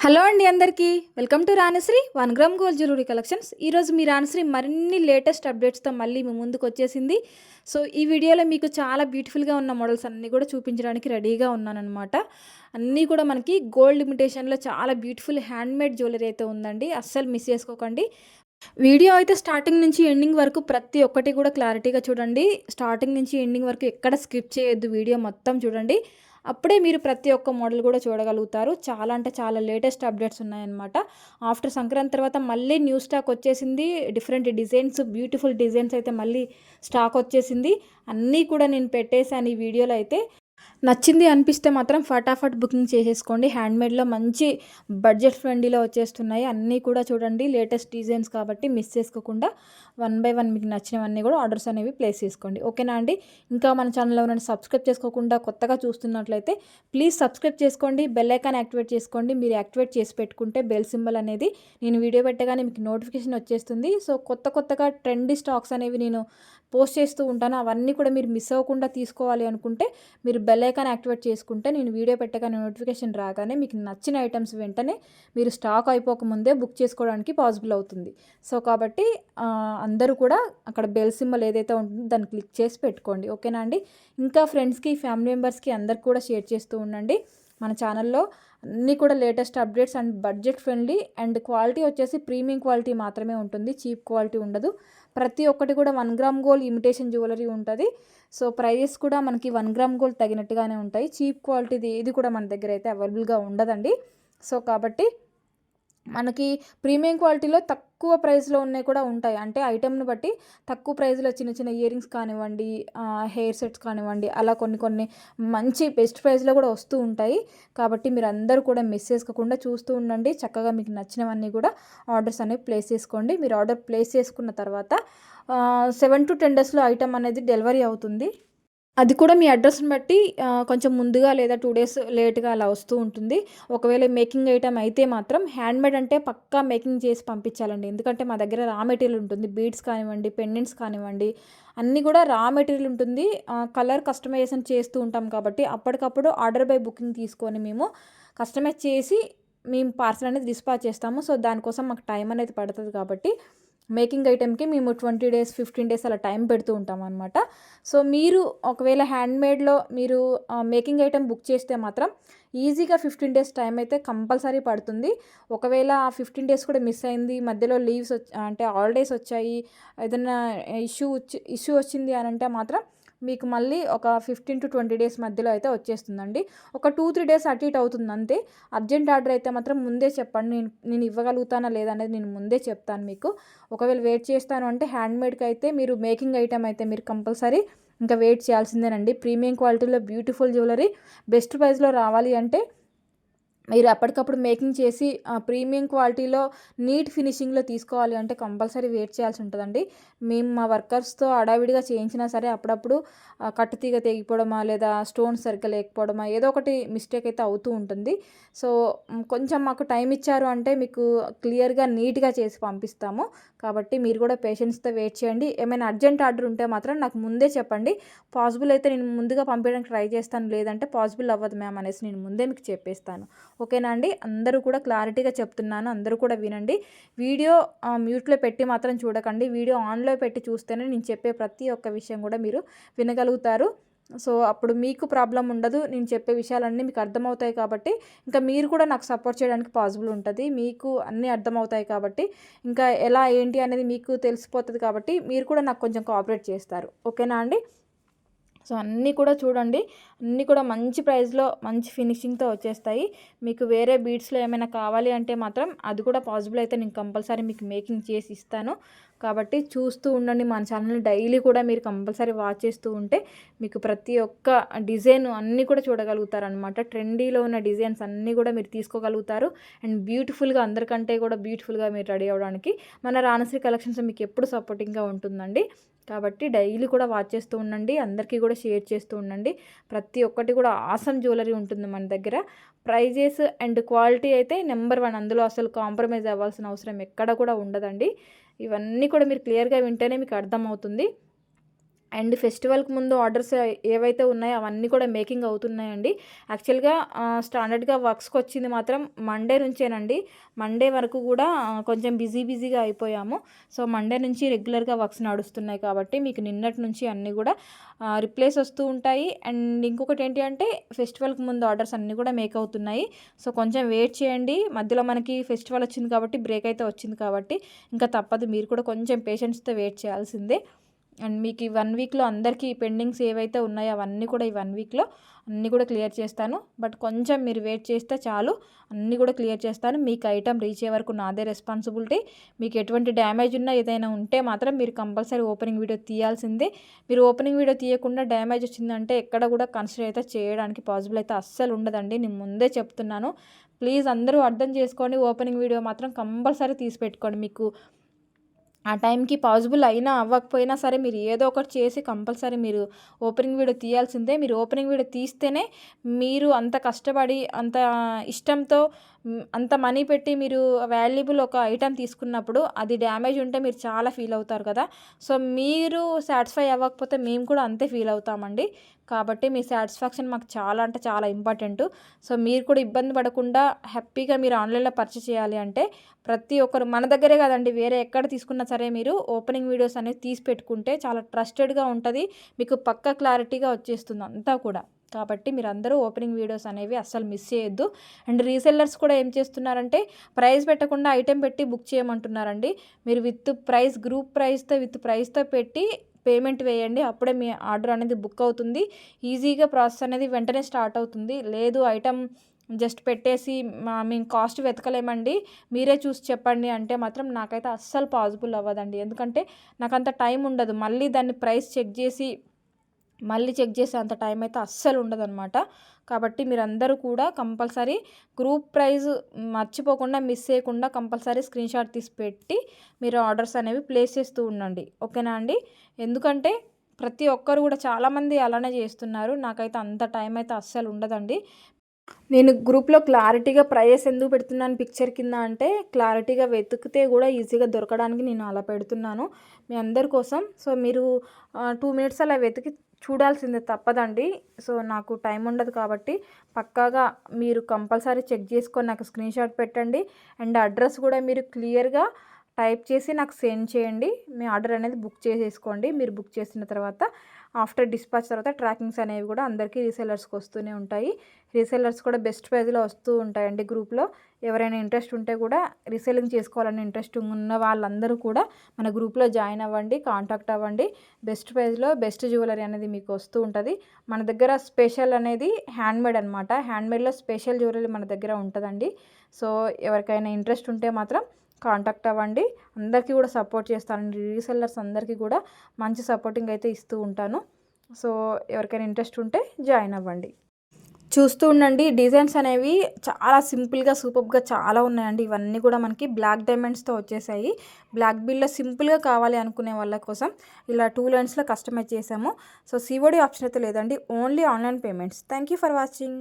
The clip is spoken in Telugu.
హలో అండి అందరికీ welcome to Ranasri 1 gram gold jewellery collections. ఈరోజు మీ రాణశ్రీ మరిన్ని లేటెస్ట్ అప్డేట్స్తో మళ్ళీ మీ ముందుకు వచ్చేసింది. సో ఈ వీడియోలో మీకు చాలా బ్యూటిఫుల్గా ఉన్న మోడల్స్ అన్నీ కూడా చూపించడానికి రెడీగా ఉన్నానన్నమాట. అన్నీ కూడా మనకి గోల్డ్ ఇమిటేషన్లో చాలా బ్యూటిఫుల్ హ్యాండ్మేడ్ జ్యువెలరీ అయితే ఉందండి. అస్సలు మిస్ చేసుకోకండి. వీడియో అయితే స్టార్టింగ్ నుంచి ఎండింగ్ వరకు ప్రతి ఒక్కటి కూడా క్లారిటీగా చూడండి. స్టార్టింగ్ నుంచి ఎండింగ్ వరకు ఎక్కడ స్కిప్ చేయొద్దు, వీడియో మొత్తం చూడండి. అప్పుడే మీరు ప్రతి ఒక్క మోడల్ కూడా చూడగలుగుతారు. చాలా అంటే చాలా లేటెస్ట్ అప్డేట్స్ ఉన్నాయన్నమాట. ఆఫ్టర్ సంక్రాంతి తర్వాత మళ్ళీ న్యూ స్టాక్ వచ్చేసింది. డిఫరెంట్ డిజైన్స్, బ్యూటిఫుల్ డిజైన్స్ అయితే మళ్ళీ స్టాక్ వచ్చేసింది. అన్నీ కూడా నేను పెట్టేశాను ఈ వీడియోలో అయితే. నచ్చింది అనిపిస్తే మాత్రం ఫటాఫట్ బుకింగ్ చేసేసుకోండి. హ్యాండ్మేడ్లో మంచి బడ్జెట్ ఫ్రెండ్లీలో వచ్చేస్తున్నాయి. అన్నీ కూడా చూడండి, లేటెస్ట్ డిజైన్స్ కాబట్టి మిస్ చేసుకోకుండా 1 బై 1 మీకు నచ్చినవన్నీ కూడా ఆర్డర్స్ అనేవి ప్లేస్ చేసుకోండి. ఓకేనా అండి? ఇంకా మన ఛానల్లో ఉన్న సబ్స్క్రైబ్ చేసుకోకుండా కొత్తగా చూస్తున్నట్లయితే ప్లీజ్ సబ్స్క్రైబ్ చేసుకోండి, బెల్ ఐకాన్ యాక్టివేట్ చేసుకోండి. మీరు యాక్టివేట్ చేసి పెట్టుకుంటే బెల్ సింబల్ అనేది నేను వీడియో పెట్టగానే మీకు నోటిఫికేషన్ వచ్చేస్తుంది. సో కొత్తగా ట్రెండీ స్టాక్స్ అనేవి నేను పోస్ట్ చేస్తూ ఉంటాను. అవన్నీ కూడా మీరు మిస్ అవ్వకుండా తీసుకోవాలి అనుకుంటే మీరు బెల్ ఐకాన్ యాక్టివేట్ చేసుకుంటే నేను వీడియో పెట్టగానే నోటిఫికేషన్ రాగానే మీకు నచ్చిన ఐటమ్స్ వెంటనే మీరు స్టాక్ అయిపోకముందే బుక్ చేసుకోవడానికి పాసిబుల్ అవుతుంది. సో కాబట్టి అందరూ కూడా అక్కడ బెల్ సింబల్ ఏదైతే ఉంటుందో దాన్ని క్లిక్ చేసి పెట్టుకోండి. ఓకేనా అండి? ఇంకా ఫ్రెండ్స్కి, ఫ్యామిలీ మెంబర్స్కి అందరికి కూడా షేర్ చేస్తూ ఉండండి. మన ఛానల్లో అన్నీ కూడా latest updates and budget friendly and quality వచ్చేసి ప్రీమియం క్వాలిటీ మాత్రమే ఉంటుంది, చీప్ క్వాలిటీ ఉండదు. ప్రతి ఒక్కటి కూడా 1 గ్రామ్ గోల్డ్ ఇమిటేషన్ జ్యువెలరీ ఉంటుంది. సో ప్రైజెస్ కూడా మనకి 1 గ్రామ్ గోల్డ్ తగినట్టుగానే ఉంటాయి. చీప్ క్వాలిటీది ఏది కూడా మన దగ్గర అయితే అవైలబుల్గా ఉండదండి. సో కాబట్టి మనకి ప్రీమియం క్వాలిటీలో తక్కువ ప్రైస్లో ఉన్నాయి కూడా ఉంటాయి. అంటే ఐటెంని బట్టి తక్కువ ప్రైస్లో చిన్న చిన్న ఇయర్ రింగ్స్ కానివ్వండి, హెయిర్ సెట్స్ కానివ్వండి, అలా కొన్ని మంచి బెస్ట్ ప్రైస్లో కూడా వస్తూ ఉంటాయి. కాబట్టి మీరు అందరూ కూడా మిస్ చేసుకోకుండా చూస్తూ ఉండండి. చక్కగా మీకు నచ్చినవన్నీ కూడా ఆర్డర్స్ అనేవి ప్లేస్ చేసుకోండి. మీరు ఆర్డర్ ప్లేస్ చేసుకున్న తర్వాత 7 to 10 డేస్లో ఐటమ్ అనేది డెలివరీ అవుతుంది. అది కూడా మీ అడ్రస్‌ని బట్టి కొంచెం ముందుగా లేదా 2 డేస్ లేట్‌గా అలా వస్తూ ఉంటుంది. ఒకవేళ మేకింగ్ ఐటెమ్ అయితే మాత్రం హ్యాండ్‌మేడ్ అంటే పక్కా మేకింగ్ చేసి పంపించాలండి. ఎందుకంటే మా దగ్గర రా మెటీరియల్ ఉంటుంది. బీడ్స్ కానివ్వండి, పెండెంట్స్ కానివ్వండి, అన్నీ కూడా రా మెటీరియల్ ఉంటుంది. కలర్ కస్టమైజేషన్ చేస్తూ ఉంటాం కాబట్టి అప్పటికప్పుడు ఆర్డర్ బై బుకింగ్ తీసుకొని మేము కస్టమైజ్ చేసి మేము పార్సల్ అనేది డిస్పాచ్ చేస్తాము. సో దానికోసం మాకు టైం అనేది పడుతుంది కాబట్టి మేకింగ్ ఐటెంకి మేము 20 డేస్, 15 డేస్ అలా టైం పెడుతూ ఉంటాం అనమాట. సో మీరు ఒకవేళ హ్యాండ్మేడ్లో మీరు మేకింగ్ ఐటెం బుక్ చేస్తే మాత్రం ఈజీగా 15 డేస్ టైం అయితే కంపల్సరీ పడుతుంది. ఒకవేళ ఆ 15 డేస్ కూడా మిస్ అయింది, మధ్యలో లీవ్స్ అంటే హాలిడేస్ వచ్చాయి, ఏదైనా ఇష్యూ వచ్చింది అని అంటే మాత్రం మీకు మళ్ళీ ఒక 15 to 20 డేస్ మధ్యలో అయితే వచ్చేస్తుందండి. ఒక 2-3 డేస్ అటు ఇటు అవుతుంది అంతే. అర్జెంట్ ఆర్డర్ అయితే మాత్రం ముందే చెప్పండి. నేను ఇవ్వగలుగుతానా లేదా అనేది నేను ముందే చెప్తాను మీకు. ఒకవేళ వెయిట్ చేస్తాను అంటే హ్యాండ్మేడ్కి అయితే మీరు మేకింగ్ ఐటమ్ అయితే మీరు కంపల్సరీ ఇంకా వెయిట్ చేయాల్సిందేనండి. ప్రీమియం క్వాలిటీలో బ్యూటిఫుల్ జ్యువెలరీ బెస్ట్ ప్రైస్లో రావాలి అంటే మీరు అప్పటికప్పుడు మేకింగ్ చేసి ప్రీమియం క్వాలిటీలో నీట్ ఫినిషింగ్లో తీసుకోవాలి అంటే కంపల్సరీ వెయిట్ చేయాల్సి ఉంటుందండి. మేము మా వర్కర్స్తో హడావిడిగా చేయించినా సరే అప్పుడప్పుడు కట్టుతీగ తెగిపోవడమా లేదా స్టోన్స్ సరిగ్గా లేకపోవడమా ఏదో ఒకటి మిస్టేక్ అయితే అవుతూ ఉంటుంది. సో కొంచెం మాకు టైం ఇచ్చారు అంటే మీకు క్లియర్గా నీట్గా చేసి పంపిస్తాము. కాబట్టి మీరు కూడా పేషెన్స్తో వెయిట్ చేయండి. ఏమైనా అర్జెంట్ ఆర్డర్ ఉంటే మాత్రం నాకు ముందే చెప్పండి. పాసిబుల్ అయితే నేను ముందుగా పంపించడానికి ట్రై చేస్తాను, లేదంటే పాసిబుల్ అవ్వదు మ్యామ్ అనేసి నేను ముందే మీకు చెప్పేస్తాను. ఓకేనా అండి? అందరూ కూడా క్లారిటీగా చెప్తున్నాను, అందరూ కూడా వినండి. వీడియో మ్యూట్లో పెట్టి మాత్రం చూడకండి. వీడియో ఆన్లో పెట్టి చూస్తేనే నేను చెప్పే ప్రతి ఒక్క విషయం కూడా మీరు వినగలుగుతారు. సో అప్పుడు మీకు ప్రాబ్లం ఉండదు. నేను చెప్పే విషయాలన్నీ మీకు అర్థమవుతాయి కాబట్టి ఇంకా మీరు కూడా నాకు సపోర్ట్ చేయడానికి పాసిబుల్ ఉంటుంది. మీకు అన్నీ అర్థమవుతాయి కాబట్టి ఇంకా ఎలా ఏంటి అనేది మీకు తెలిసిపోతుంది కాబట్టి మీరు కూడా నాకు కొంచెం కోఆపరేట్ చేస్తారు. ఓకేనా అండి? సో అన్నీ కూడా చూడండి, అన్నీ కూడా మంచి ప్రైస్లో మంచి ఫినిషింగ్తో వచ్చేస్తాయి. మీకు వేరే బీడ్స్లో ఏమైనా కావాలి అంటే మాత్రం అది కూడా పాసిబుల్ అయితే నేను కంపల్సరీ మీకు మేకింగ్ చేసి ఇస్తాను. కాబట్టి చూస్తూ ఉండండి. మన ఛానల్ని డైలీ కూడా మీరు కంపల్సరీ వాచ్ చేస్తూ ఉంటే మీకు ప్రతి ఒక్క డిజైన్ అన్నీ కూడా చూడగలుగుతారనమాట. ట్రెండీలో ఉన్న డిజైన్స్ అన్నీ కూడా మీరు తీసుకోగలుగుతారు. అండ్ బ్యూటిఫుల్గా అందరికంటే కూడా బ్యూటిఫుల్గా మీరు రెడీ అవ్వడానికి మన రాణశ్రీ కలెక్షన్స్ మీకు ఎప్పుడు సపోర్టింగ్గా ఉంటుందండి. కాబట్టి డైలీ కూడా వాచ్ చేస్తూ ఉండండి, అందరికీ కూడా షేర్ చేస్తూ ఉండండి. ప్రతి ఒక్కటి కూడా ఆసమ్ జ్యువెలరీ ఉంటుంది మన దగ్గర. ప్రైజెస్ అండ్ క్వాలిటీ అయితే నెంబర్ 1, అందులో అసలు కాంప్రమైజ్ అవ్వాల్సిన అవసరం ఎక్కడ కూడా ఉండదండి. ఇవన్నీ కూడా మీరు క్లియర్గా వింటేనే మీకు అర్థమవుతుంది. అండ్ ఫెస్టివల్కి ముందు ఆర్డర్స్ ఏవైతే ఉన్నాయో అవన్నీ కూడా మేకింగ్ అవుతున్నాయండి. యాక్చువల్గా స్టాండర్డ్గా వర్క్స్కి వచ్చింది మాత్రం మండే నుంచేనండి. మండే వరకు కూడా కొంచెం బిజీగా అయిపోయాము. సో మండే నుంచి రెగ్యులర్గా వర్క్స్ నడుస్తున్నాయి కాబట్టి మీకు నిన్నటి నుంచి అన్నీ కూడా రిప్లేస్ వస్తూ ఉంటాయి. అండ్ ఇంకొకటి ఏంటి అంటే ఫెస్టివల్కి ముందు ఆర్డర్స్ అన్నీ కూడా మేక్ అవుతున్నాయి. సో కొంచెం వెయిట్ చేయండి. మధ్యలో మనకి ఫెస్టివల్ వచ్చింది కాబట్టి బ్రేక్ అయితే వచ్చింది కాబట్టి ఇంకా తప్పదు, మీరు కూడా కొంచెం పేషెన్స్తో వెయిట్ చేయాల్సిందే. అండ్ మీకు ఈ 1 వీక్లో అందరికీ పెండింగ్స్ ఏవైతే ఉన్నాయో అవన్నీ కూడా ఈ 1 వీక్లో అన్నీ కూడా క్లియర్ చేస్తాను. బట్ కొంచెం మీరు వెయిట్ చేస్తే చాలు, అన్నీ కూడా క్లియర్ చేస్తాను. మీకు ఐటమ్ రీచ్ అయ్యే వరకు నాదే రెస్పాన్సిబిలిటీ. మీకు ఎటువంటి డ్యామేజ్ ఉన్నా ఏదైనా ఉంటే మాత్రం మీరు కంపల్సరీ ఓపెనింగ్ వీడియో తీయాల్సిందే. మీరు ఓపెనింగ్ వీడియో తీయకుండా డ్యామేజ్ వచ్చిందంటే ఎక్కడ కూడా కన్సిడర్ అయితే చేయడానికి పాసిబుల్ అయితే అస్సలు ఉండదండి. నేను ముందే చెప్తున్నాను. ప్లీజ్ అందరూ అర్థం చేసుకోండి. ఓపెనింగ్ వీడియో మాత్రం కంపల్సరీ తీసి పెట్టుకోండి. మీకు ఆ టైంకి పాసిబుల్ అయినా అవ్వకపోయినా సరే మీరు ఏదో ఒకటి చేసి కంపల్సరీ మీరు ఓపెనింగ్ వీడియో తీయాల్సిందే. మీరు ఓపెనింగ్ వీడియో తీస్తేనే మీరు అంత కష్టపడి అంత ఇష్టంతో అంత మనీ పెట్టి మీరు వాల్యుబుల్ ఒక ఐటెం తీసుకున్నప్పుడు అది డ్యామేజ్ ఉంటే మీరు చాలా ఫీల్ అవుతారు కదా. సో మీరు సాటిస్ఫై అవ్వకపోతే మేము కూడా అంతే ఫీల్ అవుతామండి. కాబట్టి మీ సాటిస్ఫాక్షన్ మాకు చాలా అంటే చాలా ఇంపార్టెంట్. సో మీరు కూడా ఇబ్బంది పడకుండా హ్యాపీగా మీరు ఆన్లైన్లో పర్చేస్ చేయాలి అంటే ప్రతి ఒక్కరు మన దగ్గరే కదండి, వేరే ఎక్కడ తీసుకున్నా సరే మీరు ఓపెనింగ్ వీడియోస్ అనేది తీసి పెట్టుకుంటే చాలా ట్రస్టెడ్గా ఉంటుంది. మీకు పక్కా క్లారిటీగా వచ్చేస్తుంది అంతా కూడా. కాబట్టి మీరు అందరూ ఓపెనింగ్ వీడియోస్ అనేవి అస్సలు మిస్ చేయొద్దు. అండ్ రీసెల్లర్స్ కూడా ఏం చేస్తున్నారంటే ప్రైస్ పెట్టకుండా ఐటెం పెట్టి బుక్ చేయమంటున్నారండి. మీరు విత్ ప్రైస్ గ్రూప్ ప్రైస్తో పెట్టి పేమెంట్ వేయండి. అప్పుడే మీ ఆర్డర్ అనేది బుక్ అవుతుంది. ఈజీగా ప్రాసెస్ అనేది వెంటనే స్టార్ట్ అవుతుంది. లేదు ఐటమ్ జస్ట్ పెట్టేసి మేము కాస్ట్ వెతకలేమండి, మీరే చూసి చెప్పండి అంటే మాత్రం నాకైతే అస్సలు పాసిబుల్ అవ్వదండి. ఎందుకంటే నాకు అంత టైం ఉండదు. మళ్ళీ దాన్ని ప్రైస్ చెక్ చేసి అంత టైం అయితే అస్సలు ఉండదన్నమాట. కాబట్టి మీరందరూ కూడా కంపల్సరీ గ్రూప్ ప్రైజ్ మర్చిపోకుండా మిస్ చేయకుండా కంపల్సరీ స్క్రీన్ షాట్ తీసి పెట్టి మీరు ఆర్డర్స్ అనేవి ప్లేస్ చేస్తూ ఉండండి. ఓకేనా అండి? ఎందుకంటే ప్రతి ఒక్కరు కూడా చాలామంది అలానే చేస్తున్నారు. నాకైతే అంత టైం అయితే అస్సలు ఉండదండి. నేను గ్రూప్లో క్లారిటీగా ప్రైస్ ఎందుకు పెడుతున్నాను పిక్చర్ కింద అంటే క్లారిటీగా వెతికితే కూడా ఈజీగా దొరకడానికి నేను అలా పెడుతున్నాను మీ అందరి కోసం. సో మీరు 2 మినిట్స్ అలా వెతికి చూడాల్సిందే, తప్పదండి. సో నాకు టైం ఉండదు కాబట్టి పక్కాగా మీరు కంపల్సరీ చెక్ చేసుకొని నాకు స్క్రీన్ షాట్ పెట్టండి. అండ్ అడ్రస్ కూడా మీరు క్లియర్గా టైప్ చేసి నాకు సెండ్ చేయండి. మీ ఆర్డర్ అనేది బుక్ చేసేసుకోండి. మీరు బుక్ చేసిన తర్వాత ఆఫ్టర్ డిస్పాచ్ తర్వాత ట్రాకింగ్స్ అనేవి కూడా అందరికీ రీసెల్లర్స్కి వస్తూనే ఉంటాయి. రీసెల్లర్స్ కూడా బెస్ట్ ప్రైస్లో వస్తూ ఉంటాయండి గ్రూప్లో. ఎవరైనా ఇంట్రెస్ట్ ఉంటే కూడా రీసెల్లింగ్ చేసుకోవాలని ఇంట్రెస్ట్ ఉన్న వాళ్ళందరూ కూడా మన గ్రూప్లో జాయిన్ అవ్వండి, కాంటాక్ట్ అవ్వండి. బెస్ట్ ప్రైస్లో బెస్ట్ జ్యువెలరీ అనేది మీకు వస్తూ ఉంటుంది. మన దగ్గర స్పెషల్ అనేది హ్యాండ్మేడ్ అనమాట. హ్యాండ్మేడ్లో స్పెషల్ జ్యువెలరీ మన దగ్గర ఉంటుందండి. సో ఎవరికైనా ఇంట్రెస్ట్ ఉంటే మాత్రం కాంటాక్ట్ అవ్వండి. అందరికీ కూడా సపోర్ట్ చేస్తాను. రీసెల్లర్స్ అందరికీ కూడా మంచి సపోర్టింగ్ అయితే ఇస్తూ ఉంటాను. సో ఎవరికైనా ఇంట్రెస్ట్ ఉంటే జాయిన్ అవ్వండి. చూస్తూ ఉండండి. డిజైన్స్ అనేవి చాలా సింపుల్గా సూపర్గా చాలా ఉన్నాయండి. ఇవన్నీ కూడా మనకి బ్లాక్ డైమండ్స్తో వచ్చేసాయి. బ్లాక్ బిల్లో సింపుల్గా కావాలి అనుకునే వాళ్ళ కోసం ఇలా 2 లైన్స్లో కస్టమైజ్ చేసాము. సో సిఓడి ఆప్షన్ అయితే లేదండి, only online payments. Thank you for watching.